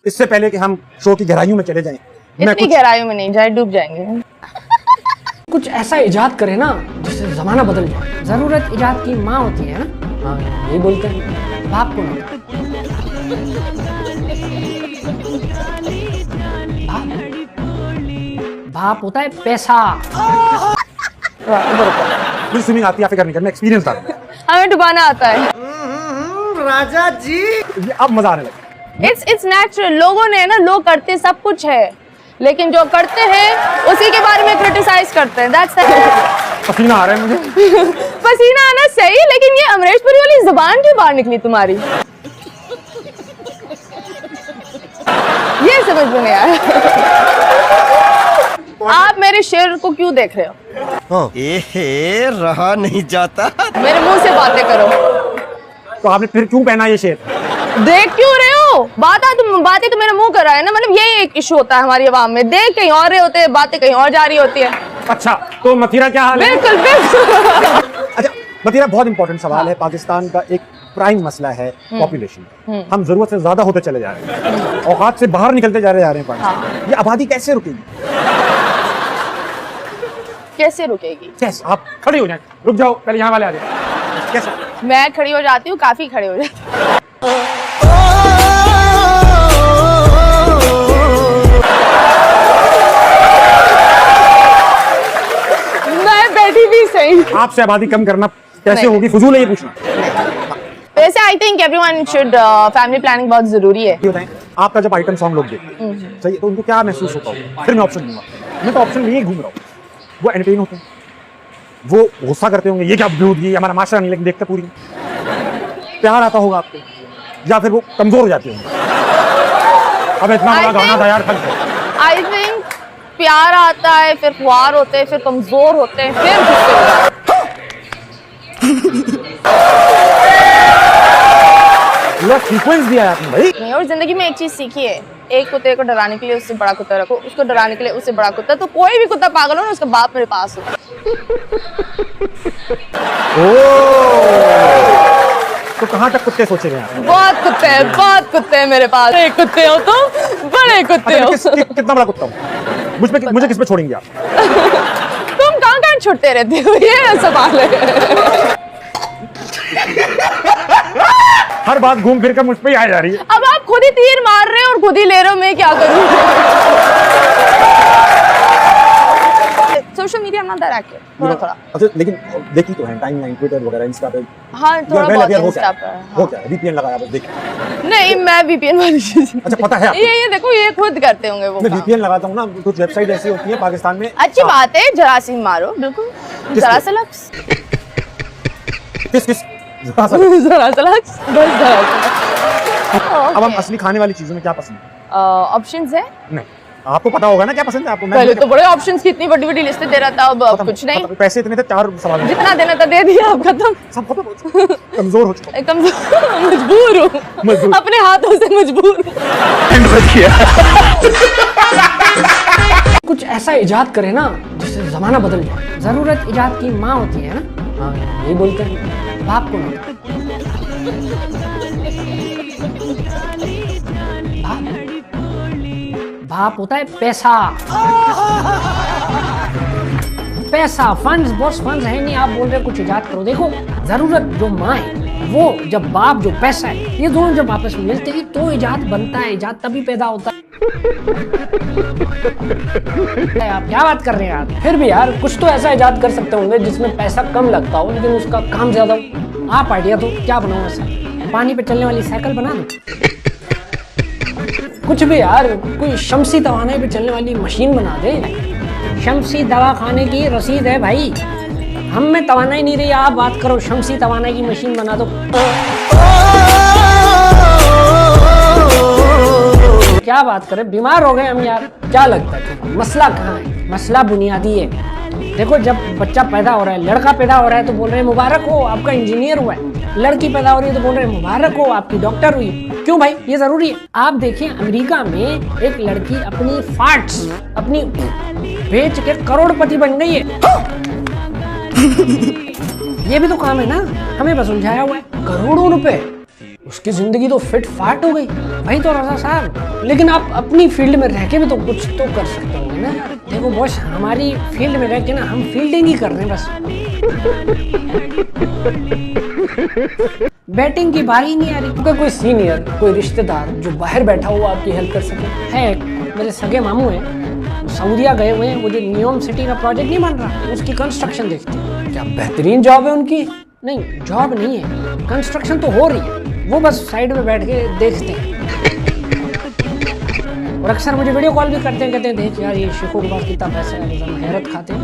इससे पहले कि हम शो की गहराइयों में चले जाएं, इतनी गहराइयों में नहीं जाए, डूब जाएंगे। कुछ ऐसा इजाद करे ना जिससे जमाना बदल जाए। जरूरत इजाद की माँ होती है ना। हाँ, यही बोलते हैं, बाप को नहीं। बाप होता है पैसा। मुझे स्विमिंग आती है, फिक्र नहीं करना, एक्सपीरियंस आता है। हमें डुबाना आता है। राजा जी, ये अब मजा आने लगा। It's natural. लोगों ने ना, लोग करते सब कुछ है, लेकिन जो करते हैं उसी के बारे में क्रिटिसाइज करते हैं। दैट्स पसीना आ रहा है मुझे। पसीना आना सही, लेकिन ये अमरीशपुरी वाली जुबान क्यों बाहर निकली तुम्हारी? ये समझ में नहीं आया। आप मेरे शेर को क्यों देख रहे हो? रहा नहीं जाता। मेरे मुंह से बातें करो। तो आपने फिर क्यों पहना ये शेर? देख क्यों रहे हो? बातें तो मेरे मुंह कर रहा है ना। मतलब यही एक इशू होता है हमारी आवाम में, देख कहीं और रहे होते हैं, बातें कहीं और जा रही होती है। अच्छा, तो मथुरा क्या हाल है? बिल्कुल बिल्कुल। अच्छा, मथुरा बहुत इंपॉर्टेंट सवाल है। पाकिस्तान का एक प्राइम मसला है पॉपुलेशन। हम जरूरत से ज्यादा होते चले जा रहे हैं, औकात से बाहर निकलते जा रहे हैं पाकिस्तान। ये आबादी कैसे रुकेगी? कैसे रुकेगी? कैसे? आप खड़े हो जाए, रुक जाओ, पहले यहाँ वाले आ जाए। कैसे? मैं खड़ी हो जाती हूँ, काफी खड़े हो जाती हूँ। मैं बैठी भी सही। आपसे आबादी कम करना कैसे होगी, फजूल है ये पूछना। वैसे I think everyone should, family planning बहुत जरूरी है। बताएं, आपका जब आइटम सॉन्ग लोग देखते हैं, सही है, तो उनको क्या महसूस होता होगा? फिर मैं ऑप्शन दूंगा। मैं तो ऑप्शन लिए घूम रहा हूँ। वो एंटरटेन होते हैं, वो गुस्सा करते होंगे, ये क्या दूध, ये हमारा माशरा नहीं, लेकिन देखते पूरी। प्यार आता होगा आपको, या फिर वो कमजोर हो जाते होंगे। अब इतना बड़ा गाना था यार। आई थिंक प्यार आता है, फिर ख्वार होते हैं, फिर कमजोर होते हैं, फिर गुस्से हो जाते हैं। सीक्वेंस दिया है आपने भाई। नहीं, और जिंदगी में एक चीज सीखी है, एक कुत्ते को डराने के लिए उससे बड़ा कुत्ता रखो, उसको डराने के लिए उससे बड़ा कुत्ता। तो कोई भी कुत्ता पागल हो ना, उसका बाप मेरे पास हो। तो कहाँ तक कुत्ते सोचे गए आप? बहुत कुत्ते हैं मेरे पास। बड़े कुत्ते हो तो बड़े कुत्ते हो। कितना बड़ा कुत्ता हूँ? मुझे किस पे छोड़ेंगे आप? तुम कहाँ छुटते रहते हो, ये सवाल है। हर बात घूम फिर कर मुझ पे ही आ जा रही है। अब आप खुद ही तीर मार रहे हो और खुद ही ले रहे हो, मैं क्या करूं? सोशल मीडिया में नॉट एक्टिव थोड़ा। अच्छा, लेकिन देखी तो है टाइमलाइन, ट्विटर वगैरह, इंस्टा पे। हाँ, थोड़ा बहुत इंस्टा पर। हो क्या वीपीएन लगाया बस देख। नहीं, मैं वीपीएन वाली चीज। अच्छा, पता है आपको? ये देखो, ये खुद करते होंगे वो। मैं वीपीएन लगाता हूँ ना, कुछ वेबसाइट ऐसी होती है पाकिस्तान में। अच्छी बात है, जरासीम मारो, बिल्कुल। जरासलक्स। किस जरासलक्स, बस जरासलक्स। अब हम असली खाने वाली चीजों में क्या पसंद है? ऑप्शंस है? नहीं, आपको पता होगा ना क्या पसंद है आपको। पहले तो बड़े ऑप्शंस की इतनी बड़ी लिस्ट दे रहा था, अब कुछ नहीं। पैसे इतने थे, 4 सवाल जितना देना था दे दिया, अब खत्म। सब खत्म। कमजोर हो चुका, मजबूर हूँ, अपने हाथों से मजबूर हूँ। कुछ ऐसा इजाद करे ना जिससे जमाना बदल जाए। जरूरत इजाद की माँ होती है ना। हाँ, यही बोलते हैं, बाप को नहीं। बाप होता है पैसा। पैसा, फंड्स, बॉस फंड्स है नहीं, आप बोल रहे कुछ इजाद करो। देखो, जरूरत जो माँ है, वो जब बाप जो पैसा है, ये दोनों जब आपस में मिलते हैं तो इजाद बनता है। इजाद तभी पैदा होता है। आप क्या बात कर रहे हैं यार? फिर भी यार कुछ तो ऐसा इजाद कर सकते होंगे जिसमें पैसा कम लगता हो लेकिन उसका काम ज्यादा हो। आप आइडिया तो क्या बनाओ ऐसा? पानी पे चलने वाली साइकिल बना दो। कुछ भी यार, कोई शमसी तवानाई पे चलने वाली मशीन बना दे। शमसी दवा खाने की रसीद है भाई, हम में तवानाई नहीं रही, आप बात करो शमसी तवानाई की मशीन बना दो। क्या बात करें, बीमार हो गए हम यार। क्या लगता है मसला कहाँ है? मसला बुनियादी है। देखो, जब बच्चा पैदा हो रहा है, लड़का पैदा हो रहा है तो बोल रहे हैं मुबारक हो आपका इंजीनियर हुआ है। लड़की पैदा हो रही है तो बोल रहे हैं मुबारक हो आपकी डॉक्टर हुई। क्यों भाई, ये जरूरी है? आप देखिए, अमेरिका में एक लड़की अपनी फार्ट्स, अपनी बेच के करोड़पति बन गई है। ये भी तो काम है ना, हमें बस उलझाया हुआ है। करोड़ों रुपए उसकी जिंदगी तो फिट फाट हो गई। वही तो रजा साहब, लेकिन आप अपनी फील्ड में रह के भी तो कुछ तो कर सकते होंगे ना। देखो बॉस, हमारी फील्ड में रह के ना हम फील्डिंग ही कर रहे हैं बस। बैटिंग की बारी नहीं आ रही, क्योंकि कोई सीनियर, कोई रिश्तेदार जो बाहर बैठा हुआ आपकी हेल्प कर सके है। मेरे सगे मामू हैं, सऊदीया गए हुए हैं, वो जो नियोम सिटी का प्रोजेक्ट नहीं बन रहा, उसकी कंस्ट्रक्शन देखते हैं। क्या बेहतरीन जॉब है उनकी। नहीं, जॉब नहीं है, कंस्ट्रक्शन तो हो रही है, वो बस साइड में बैठ के देखते हैं। और अक्सर मुझे वीडियो कॉल भी करते हैं, कहते हैं देख यार ये शिखो के पास कितना पैसा है, हम हैरत खाते हैं।